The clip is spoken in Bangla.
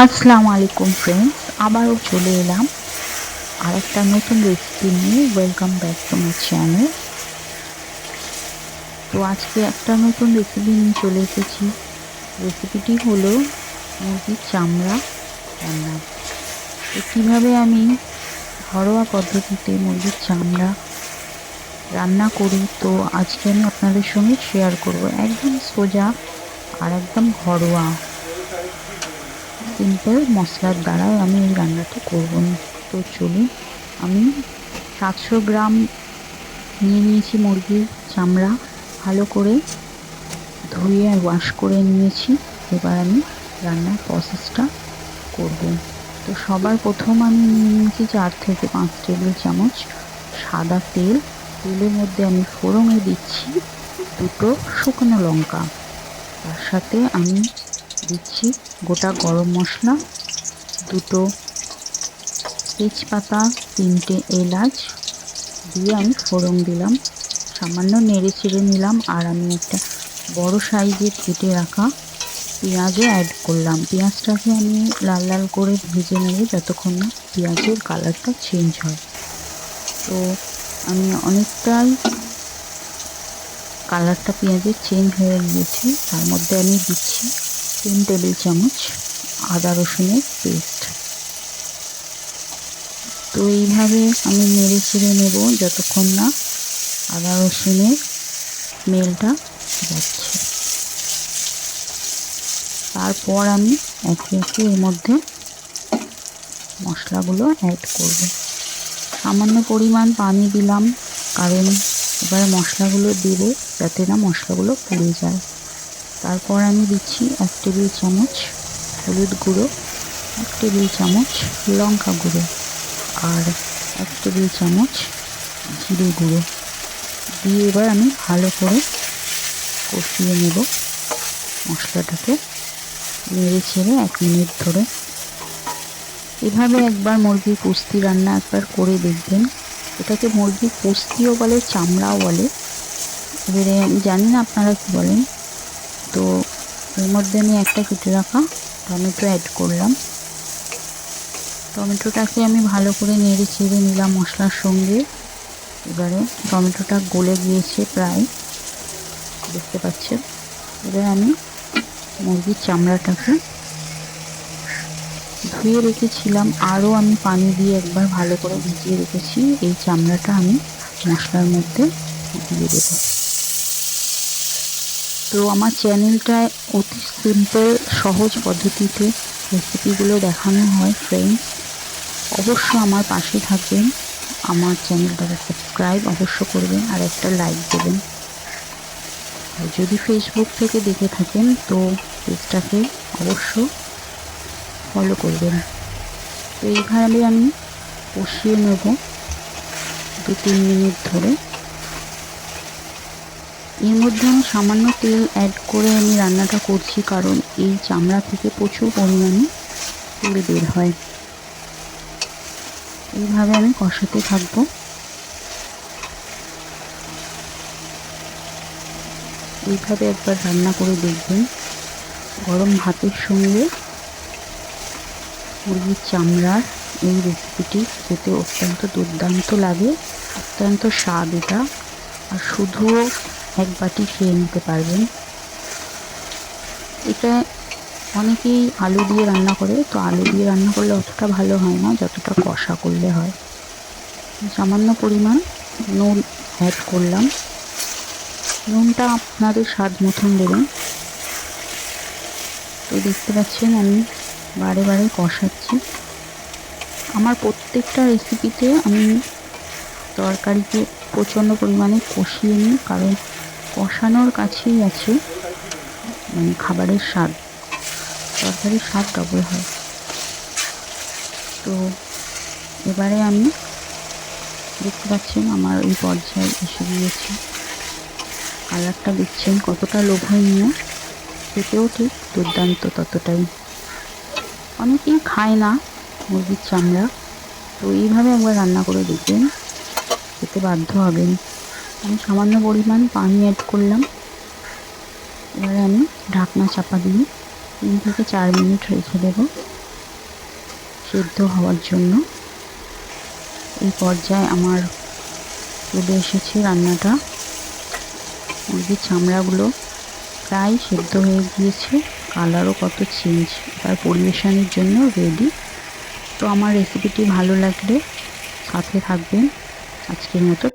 আসসালামু আলাইকুম ফ্রেন্ডস, আবারও চলে এলাম আর একটা নতুন রেসিপি নিয়ে। Welcome back to my channel. তো আজকে একটা নতুন রেসিপি নিয়ে চলে এসেছি। রেসিপিটি হলো মুরগির চামড়া রান্না। তো কীভাবে আমি ঘরোয়া পদ্ধতিতে মুরগির চামড়া রান্না করি, তো আজকে আমি আপনাদের সঙ্গে শেয়ার করব। একদম সোজা আর একদম ঘরোয়া সিম্পল মশলার দ্বারাই আমি এই রান্নাটি করব। তো চলুন, আমি 700 গ্রাম নিয়ে নিয়েছি মুরগির চামড়া, ভালো করে ধুয়ে ওয়াশ করে নিয়েছি। এবার আমি রান্নার প্রসেসটা করব। তো সবার প্রথম আমি নিয়ে নিয়েছি 4 থেকে 5 টেবিল চামচ সাদা তেল। তেলের মধ্যে আমি ফোড়নে দিচ্ছি 2টো শুকনো লঙ্কা, তার সাথে আমি দিচ্ছি গোটা গরম মশলা, 2টো তেজপাতা, 3টে এলাচ দিয়ে আমি ফোড়ন দিলাম। সামান্য নেড়ে চেড়ে নিলাম। আর আমি একটা বড় সাইজের কেটে রাখা পেঁয়াজও অ্যাড করলাম। পেঁয়াজটাকে আমি লাল লাল করে ভেজে নেব যতক্ষণ না পেঁয়াজের কালারটা চেঞ্জ হয়। তো আমি অনেকটাই কালারটা পেঁয়াজের চেঞ্জ হয়ে গিয়েছে। তার মধ্যে আমি দিচ্ছি 3 টেবিল চামচ আদা রসুনের পেস্ট। তো এইভাবে আমি নেড়ে চেড়ে নেব যতক্ষণ না আদা রসুনের স্মেলটা যাচ্ছে। তারপর আমি একে একে এর মধ্যে মশলাগুলো অ্যাড করব। সামান্য পরিমাণ পানি দিলাম, কারণ এবারে মশলাগুলো দেব যাতে না মশলাগুলো পুড়ে যায়। তারপর আমি দিচ্ছি 1 টেবিল চামচ হলুদ গুঁড়ো, 1 টেবিল চামচ লঙ্কা গুঁড়ো আর 1 টেবিল চামচ জিরে গুঁড়ো দিয়ে এবার আমি ভালো করে কষিয়ে নেব মশলাটাকে, নেড়ে ছেড়ে 1 মিনিট ধরে। এভাবে একবার মুরগির পুস্তি রান্না একবার করে দেখবেন। এটাকে মুরগির পুস্তিও বলে, চামড়াও বলে। এবারে আমি জানি না আপনারা কি বলেন। তো এর মধ্যে আমি একটা কেটে রাখা টমেটো অ্যাড করলাম। টমেটোটাকে আমি ভালো করে নেড়ে চেড়ে নিলাম মশলার সঙ্গে। এবারে টমেটোটা গলে গিয়েছে প্রায়, দেখতে পাচ্ছেন। এবার আমি মুরগির চামড়াটাকে ধুয়ে রেখেছিলাম, আরও আমি পানি দিয়ে একবার ভালো করে ভিজিয়ে রেখেছি। এই চামড়াটা আমি মশলার মধ্যে দিয়ে দেব। তো আমার চ্যানেলটায় অতি সিম্পল সহজ পদ্ধতিতে রেসিপিগুলো দেখানো হয় ফ্রেন্ডস। অবশ্য আমার পাশে থাকবেন, আমার চ্যানেলটাকে সাবস্ক্রাইব অবশ্য করবেন আর একটা লাইক দেবেন। আর যদি ফেসবুক থেকে দেখে থাকেন তো পেজটাকে অবশ্য ফলো করবেন। তো এইভাবে আমি কষিয়ে নেব 2-3 মিনিট ধরে। এর মধ্যে আমি সামান্য তেল অ্যাড করে আমি রান্নাটা করছি, কারণ এই চামড়া থেকে প্রচুর পরিমাণে তেল বের হয়। এইভাবে আমি কষাতে থাকবো। এইভাবে একবার রান্না করে দেখবেন। গরম ভাতের সঙ্গে মুরগির চামড়ার এই রেসিপিটি খেতে অত্যন্ত দুর্দান্ত লাগে, অত্যন্ত স্বাদ এটা। আর শুধুও 1 বাটি খেয়ে নিতে পারবেন। এটা অনেকেই আলু দিয়ে রান্না করে, তো আলু দিয়ে রান্না করলে অতটা ভালো হয় না যতটা কষা করলে হয়। সামান্য পরিমাণ নুন অ্যাড করলাম। নুনটা আপনাদের স্বাদ মতন দেবেন। তো দেখতে পাচ্ছেন আমি বারে বারে কষাচ্ছি। আমার প্রত্যেকটা রেসিপিতে আমি তরকারিকে প্রচণ্ড পরিমাণে কষিয়ে নিই, কারণ কষানোর কাছেই আছে মানে খাবারের স্বাদ, তরকারির স্বাদ ডবল হয়। তো এবারে আমি দেখতে পাচ্ছেন আমার এই পর্যায়ে এসে গিয়েছি। কালারটা দেখছেন কতটা লোভনীয়, খেতেও ঠিক দুর্দান্ত ততটাই। অনেকেই খায় না মুরগির চামড়া, তো এইভাবে একবার রান্না করে দেখবেন, খেতে বাধ্য হবেন। আমি সামান্য পরিমাণ পানি অ্যাড করলাম। এবারে আমি ঢাকনা চাপা দিয়ে 3 থেকে 4 মিনিট রেখে দেব। সেদ্ধ হওয়ার জন্য। এই পর্যায়ে আমার চলে এসেছে রান্নাটা। মুরগির চামড়াগুলো প্রায় সেদ্ধ হয়ে গিয়েছে, কালারও কত চেঞ্জ। এবার পরিবেশনের জন্য রেডি। তো আমার রেসিপিটি ভালো লাগলে সাথে থাকবেন। আজকের মতো